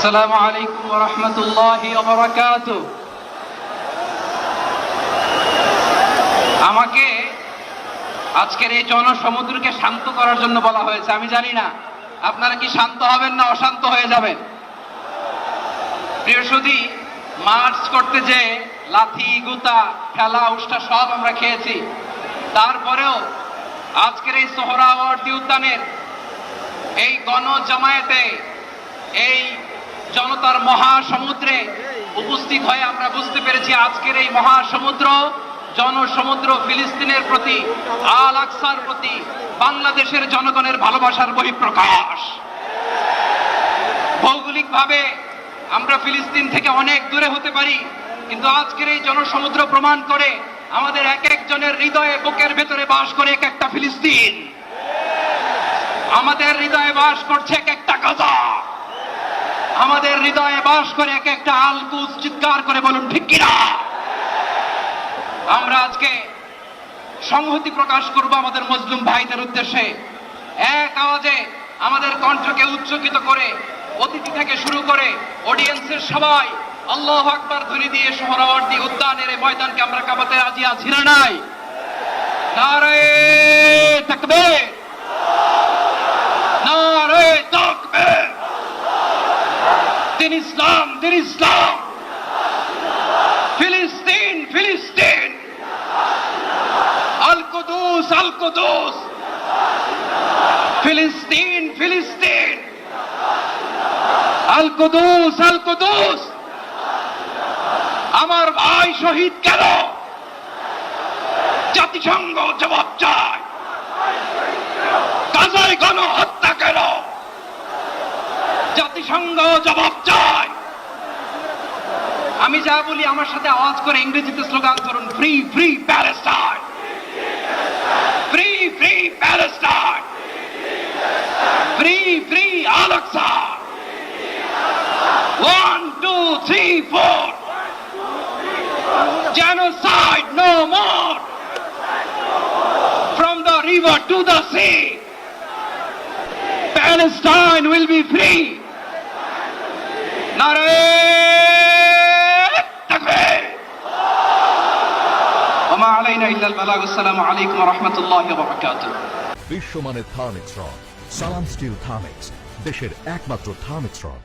আসসালামু আলাইকুম ওয়া রাহমাতুল্লাহি ওয়া বারাকাতুহু। আমাকে আজকের এই জনসমুদ্রকে শান্ত করার জন্য বলা হয়েছে। আমি জানি না আপনারা কি শান্ত হবেন না অশান্ত হয়ে যাবেন। প্রিয় সুধী, মার্চ করতে যে লাথি গুতা ঠেলা উষ্টা সব আমরা খেয়েছি, তারপরেও আজকের এই সোহরাওয়ার্দী উদ্যানের এই গণজামায়াতে এই জনতার মহাসমুদ্রে উপস্থিত হয়ে আমরা বুঝতে পেরেছি আজকের এই মহাসমুদ্র জনসমুদ্র ফিলিস্তিনের প্রতি, আল আকসার প্রতি বাংলাদেশের জনগণের ভালোবাসার বহিঃপ্রকাশ। ভৌগোলিকভাবে আমরা ফিলিস্তিন থেকে অনেক দূরে হতে পারি, কিন্তু আজকের এই জনসমুদ্র প্রমাণ করে আমাদের এক একজনের হৃদয়ে বুকের ভেতরে বাস করে এক একটা ফিলিস্তিন। আমাদের হৃদয়ে বাস করছে এক একটা গাজা, আমাদের হৃদয়ে বাস করে এক একটা আল-কুস। চিৎকার করে বলুন ঠিক কিনা। আমরা আজকে সংহতি প্রকাশ করব আমাদের মুসলিম ভাইদের উদ্দেশ্যে। এক আওয়াজে আমাদের কণ্ঠকে উচ্চকিত করে অতিথি থেকে শুরু করে অডিয়েন্সের সবাই আল্লাহু আকবার ধ্বনি দিয়ে সোহরাওয়ার্দী উদ্যানের এই ময়দানকে আমরা কাঁপাতে রাজি আছি না নাই? নারে তাকবীর, নারে তাকবীর। দিন ইসলাম, দিন ইসলাম। ফিলিস্তিন, ফিলিস্তিন। আল কুদুস, আল কুদুস। ফিলিস্তিন, ফিলিস্তিন। আল কুদুস, আল কুদুস। আমার ভাই শহীদ কেন? জাতিসংঘ জবাব চায়। গাজায় গণহত্যা কেন? জাতিসংঘ জবাব চায়। আমি যা বলি আমার সাথে আওয়াজ করে ইংরেজিতে স্লোগান করুন, free free Palestine, free free Palestine, free free Al Aqsa. 1 2 3 4, genocide no more, from the river to the sea, Palestine will be free. Nare takbir. Wa ma alayna illa al-balagh. Assalamu alaykum wa rahmatullahi wa barakatuh. বিশ্বমানের Thermex rod সালাম still Thermex, দেশের একমাত্র Thermex rod.